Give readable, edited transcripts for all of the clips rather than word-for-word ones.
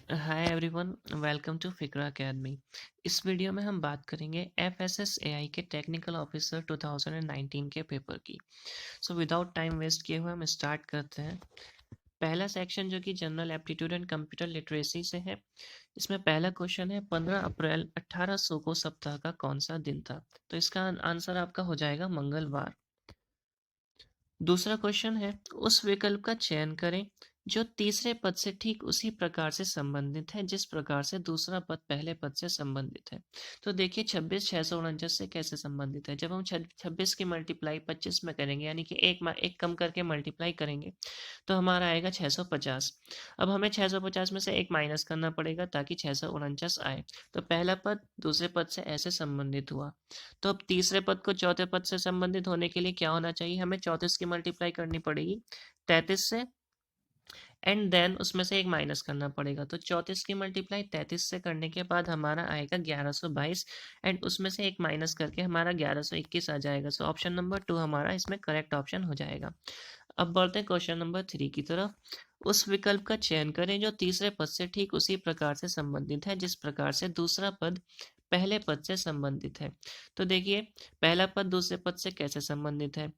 Hi everyone, welcome to Fikra academy. इस video में हम बात करेंगे FSSAI के टेक्निकल ऑफिसर 2019 के पेपर की। सो विदाउट टाइम वेस्ट किए हुए हम स्टार्ट करते हैं। पहला सेक्शन जो कि general aptitude and computer literacy से है। इसमें पहला क्वेश्चन है 15 अप्रैल 1800 को सप्ताह का कौन सा दिन था। तो इसका आंसर आपका हो जाएगा मंगलवार। दूसरा क्वेश्चन है उस विकल्प का चयन करें जो तीसरे पद से ठीक उसी प्रकार से संबंधित है जिस प्रकार से दूसरा पद पहले पद से संबंधित है। तो देखिए 26 649 से कैसे संबंधित है। जब हम 26 की मल्टीप्लाई 25 में करेंगे यानी कि एक कम करके मल्टीप्लाई करेंगे तो हमारा आएगा 650। अब हमें 650 में से एक माइनस करना पड़ेगा ताकि 649 आए। तो पहला पद दूसरे पद से ऐसे संबंधित हुआ। तो अब तीसरे पद को चौथे पद से संबंधित होने के लिए क्या होना चाहिए, हमें 34 की मल्टीप्लाई करनी पड़ेगी 33 से एंड देन उसमें से एक माइनस करना पड़ेगा। तो 34 की मल्टीप्लाई 33 से करने के बाद हमारा आएगा 1122 एंड उसमें से एक माइनस करके हमारा 1121 आ जाएगा। सो ऑप्शन नंबर 2 हमारा इसमें करेक्ट ऑप्शन हो जाएगा। अब बढ़ते हैं क्वेश्चन नंबर 3 की तरफ। उस विकल्प का चयन करें जो तीसरे पद से ठीक उसी प्रकार से संबंधित है जिस प्रकार से दूसरा पद पहले पद से संबंधित है। तो देखिए पहला पद दूसरे पद से कैसे संबंधित है।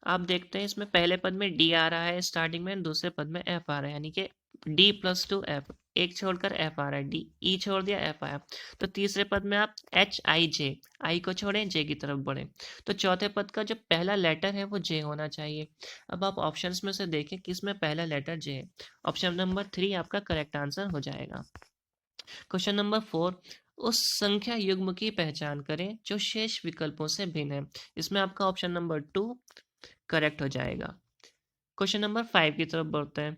आप देखते हैं इसमें पहले पद में डी आ रहा है स्टार्टिंग में, दूसरे पद में एफ आ रहा है यानी कि D+2F, एक छोड़कर एफ आ रहा है, डी ई छोड़ दिया एफ आया। तो तीसरे पद में आप HIJ, आई को छोड़ें जे की तरफ बढ़े। तो चौथे पद का जो पहला लेटर है वो जे होना चाहिए। अब आप ऑप्शंस में से देखें किसमें पहला लेटर जे है। ऑप्शन नंबर 3 आपका करेक्ट आंसर हो जाएगा। क्वेश्चन नंबर 4, उस संख्या युग्म की पहचान करें जो शेष विकल्पों से भिन्न है। इसमें आपका ऑप्शन नंबर 2 करेक्ट हो जाएगा। क्वेश्चन नंबर 5 की तरफ बढ़ते हैं।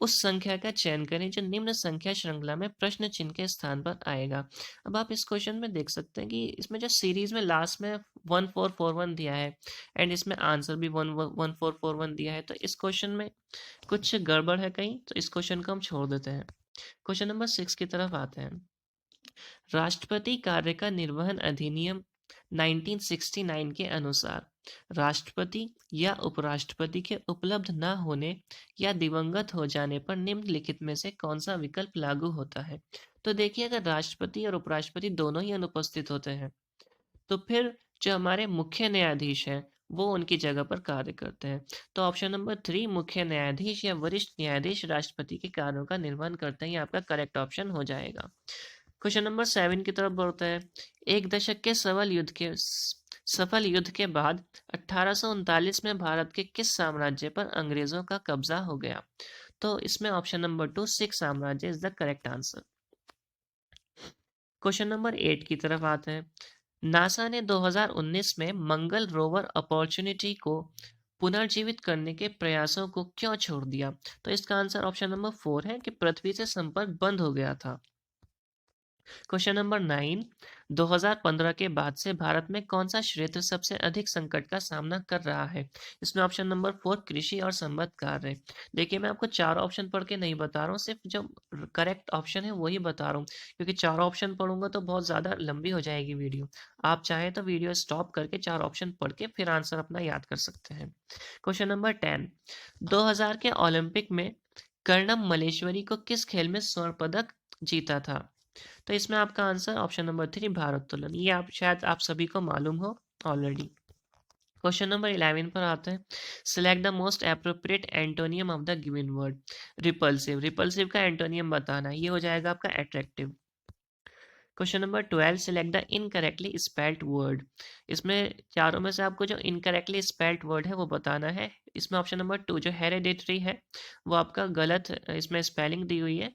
उस संख्या का चयन करें जो निम्न संख्या श्रृंखला में प्रश्न चिन्ह के स्थान पर आएगा। अब आप इस क्वेश्चन में देख सकते हैं कि इसमें जो सीरीज में लास्ट में 1441 दिया है एंड इसमें आंसर भी 1441 दिया है। तो इस क्वेश्चन में कुछ गड़बड़ है कहीं, तो इस क्वेश्चन को हम छोड़ देते हैं। क्वेश्चन नंबर 6 की तरफ आते हैं। राष्ट्रपति कार्य का निर्वहन अधिनियम 1969 के अनुसार राष्ट्रपति या उपराष्ट्रपति के उपलब्ध न होने या दिवंगत हो जाने पर निम्नलिखित में से कौन सा विकल्प लागू होता है। तो देखिए अगर राष्ट्रपति और उपराष्ट्रपति दोनों ही अनुपस्थित होते हैं तो फिर जो हमारे मुख्य न्यायाधीश हैं वो उनकी जगह पर कार्य करते हैं। तो ऑप्शन नंबर 3 मुख्य न्यायाधीश या वरिष्ठ न्यायाधीश राष्ट्रपति के कार्यों का निर्वहन करते हैं, ये आपका करेक्ट ऑप्शन हो जाएगा। क्वेश्चन नंबर 7 की तरफ बढ़ते हैं। एक दशक के सफल युद्ध के बाद 1839 में भारत के किस साम्राज्य पर अंग्रेजों का कब्जा हो गया। तो इसमें ऑप्शन नंबर 2 सिख साम्राज्य is the correct answer. Question number 8 की तरफ आते हैं। नासा ने 2019 में मंगल रोवर अपॉर्चुनिटी को पुनर्जीवित करने के प्रयासों को क्यों छोड़ दिया। तो इसका आंसर ऑप्शन नंबर 4 है कि पृथ्वी से संपर्क बंद हो गया था। क्वेश्चन नंबर 9, 2015 के बाद से भारत में कौन सा क्षेत्र सबसे अधिक संकट का सामना कर रहा है। इसमें ऑप्शन नंबर 4 कृषि और संबद्ध कार्य है। देखिए मैं आपको चार ऑप्शन पढ़ के नहीं बता रहा हूँ, सिर्फ जो करेक्ट ऑप्शन है वही बता रहा हूँ क्योंकि चार ऑप्शन पढ़ूंगा तो बहुत ज़्यादा लंबी हो जाएगी वीडियो। आप चाहें तो वीडियो स्टॉप करके चार ऑप्शन पढ़ के फिर आंसर अपना याद कर सकते हैं। क्वेश्चन नंबर 10, 2000 के ओलंपिक में कर्णम मलेश्वरी को किस खेल में स्वर्ण पदक जीता था। तो इसमें आपका आंसर ऑप्शन नंबर 3 भारोत्तोलन, ये आप शायद आप सभी को मालूम हो ऑलरेडी। क्वेश्चन नंबर 11 पर आते हैं। Select the most appropriate antonym of the given word. Repulsive, repulsive का एंटोनियम बताना है, ये हो जाएगा आपका attractive. Question number 12, select the incorrectly spelled word. इसमें चारों में से आपको जो इनकरेक्टली स्पेल्ड वर्ड है वो बताना है। इसमें ऑप्शन नंबर 2 जो हेरेडिटरी है वो आपका गलत इसमें स्पेलिंग दी हुई है।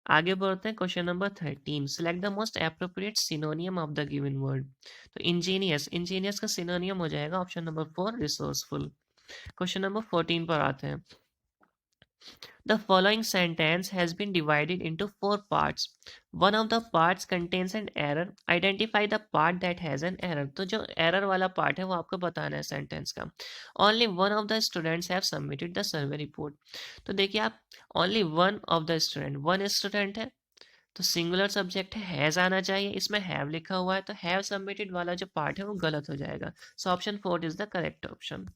आगे बढ़ते हैं। Question number 13, select the most appropriate सिनोनियम of the given word. तो इंजीनियस, इंजीनियस का सिनोनियम हो जाएगा option number 4 resourceful. Question number 14 पर आते हैं। The following sentence has been divided into 4 parts. One of the parts contains an error. Identify the part that has an error. तो जो error वाला part है वो आपको बताना है sentence का। Only one of the students have submitted the survey report. तो देखिए आप only one of the student, one student है तो सिंगुलर सब्जेक्ट है, हैज आना चाहिए। इसमें हैव लिखा हुआ है तो हैव सबमिटेड वाला जो पार्ट है वो गलत हो जाएगा। So option 4 is the correct option.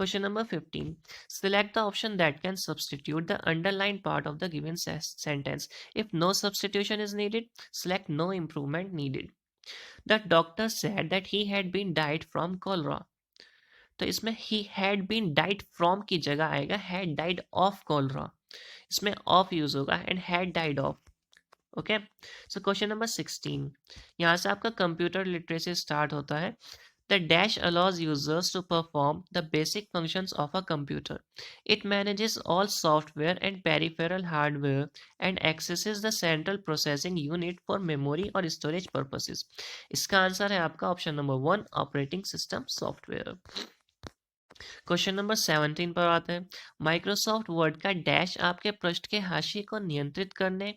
Question number 15. Select the option that can substitute the underlined part of the given sentence. If no substitution is needed, select no improvement needed. The doctor said that he had been died from cholera. तो इसमें he had been died from की जगह आएगा had died of cholera. इसमें of use होगा and had died of. Okay, so question number 16. यहाँ से आपका कंप्यूटर लिटरेसी स्टार्ट होता है. The dash allows users to perform the basic functions of a computer. It manages all software and peripheral hardware and accesses the central processing unit for memory or storage purposes. इसका answer है आपका option number 1 operating system software. Question number 17 पर आते हैं. Microsoft word का dash आपके पृष्ठ के हाशिए को नियंत्रित करने,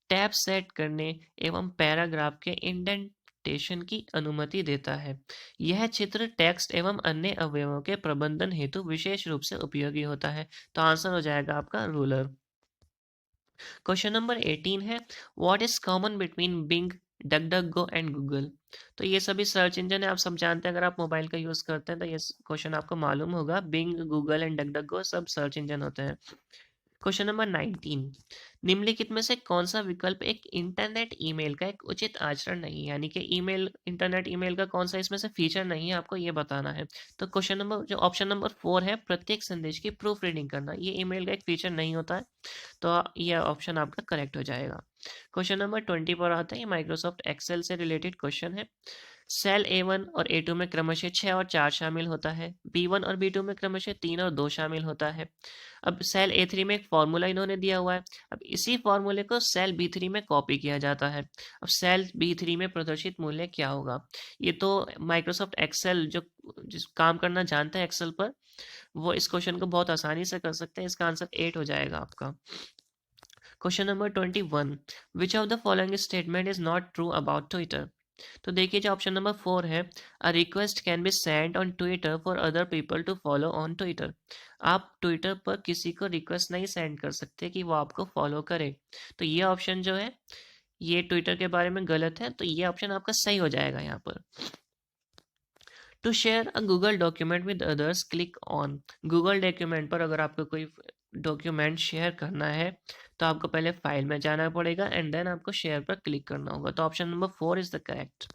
टैब सेट करने एवं पैराग्राफ के इंडेंटेशन की अनुमति देता है. यह चित्र टेक्स्ट एवं अन्य अवयवों के प्रबंधन हेतु विशेष रूप से उपयोगी होता है. तो आंसर हो जाएगा आपका रूलर. क्वेश्चन नंबर 18 है. What is common between Bing, DuckDuckGo and Google. तो ये सभी सर्च इंजन है, आप सब जानते हैं. अगर आप मोबाइल का यूज करते हैं तो ये क्वेश्चन आपको मालूम होगा. बिंग, गूगल एंड डकडकगो सब सर्च इंजन होते हैं. Question number 19. निम्नलिखित में से कौन सा विकल्प एक इंटरनेट ईमेल का एक उचित आचरण नहीं है, यानी कि ईमेल, इंटरनेट ईमेल का कौन सा इसमें से फीचर नहीं है, आपको ये बताना है. तो क्वेश्चन नंबर जो ऑप्शन नंबर 4 है, प्रत्येक संदेश की प्रूफ रीडिंग करना, ये ईमेल का एक फीचर नहीं होता है. तो ये ऑप्शन आपका करेक्ट हो जाएगा. क्वेश्चन नंबर 20 पर आता है. माइक्रोसॉफ्ट एक्सेल से रिलेटेड क्वेश्चन है. सेल A1 और A2 में क्रमशः 6 और 4 शामिल होता है. B1 और B2 में क्रमशः 3 और 2 शामिल होता है. अब सेल A3 में एक फॉर्मूला इन्होंने दिया हुआ है. अब इसी फॉर्मूले को सेल B3 में कॉपी किया जाता है. अब सेल B3 में प्रदर्शित मूल्य क्या होगा. ये तो माइक्रोसॉफ्ट एक्सेल जो जिस काम करना जानता है एक्सेल पर, वो इस क्वेश्चन को बहुत आसानी से कर सकते हैं. इसका आंसर 8 हो जाएगा आपका. Question number 21. Which of the following statement is not true about Twitter. तो देखिए जो ऑप्शन नंबर 4 है, a request can be send on Twitter for other people to follow on Twitter. आप ट्विटर पर किसी को रिक्वेस्ट नहीं सेंड कर सकते कि वो आपको फॉलो करे. तो ये ऑप्शन जो है ये ट्विटर के बारे में गलत है. तो ये ऑप्शन आपका सही हो जाएगा यहाँ पर. To share a Google document with others click on. Google document पर अगर आपको कोई डॉक्यूमेंट शेयर करना है तो आपको पहले फाइल में जाना पड़ेगा एंड देन आपको शेयर पर क्लिक करना होगा. तो option number 4 is the correct.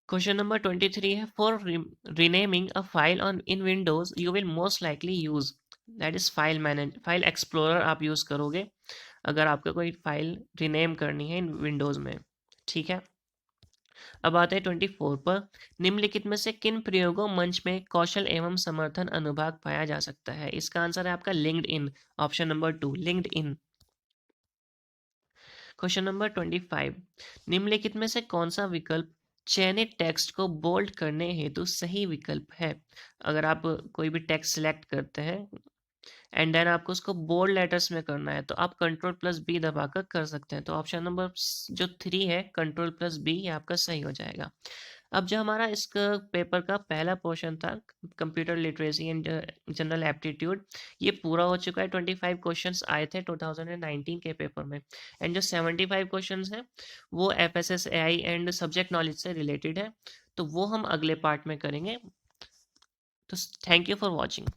Question number 23 है. For renaming a file on in Windows you will most likely use, that is file explorer आप यूज करोगे अगर आपको कोई फाइल रीनेम करनी है इन विंडोज में. ठीक है, अब आते हैं 24 पर. निम्नलिखित में से किन प्रयोगों मंच में कौशल एवं समर्थन अनुभाग पाया जा सकता है. इसका आंसर है आपका linked in, option number 2 linked in. Question number 25. निम्नलिखित में से कौन सा विकल्प चयनित टेक्स्ट को बोल्ड करने हेतु सही विकल्प है. अगर आप कोई भी टेक्स्ट सिलेक्ट करते हैं एंड देन आपको उसको बोल्ड लेटर्स में करना है तो आप Ctrl+B दबाकर कर सकते हैं. तो ऑप्शन नंबर जो 3 है Ctrl+B ये आपका सही हो जाएगा. अब जो हमारा इस पेपर का पहला पोर्शन था computer literacy and general aptitude, ये पूरा हो चुका है. 25 क्वेश्चंस आए थे 2019 के पेपर में एंड जो 75 क्वेश्चंस हैं वो FSSAI एंड सब्जेक्ट नॉलेज से रिलेटेड है. तो वो हम अगले पार्ट में करेंगे. तो थैंक यू फॉर वॉचिंग.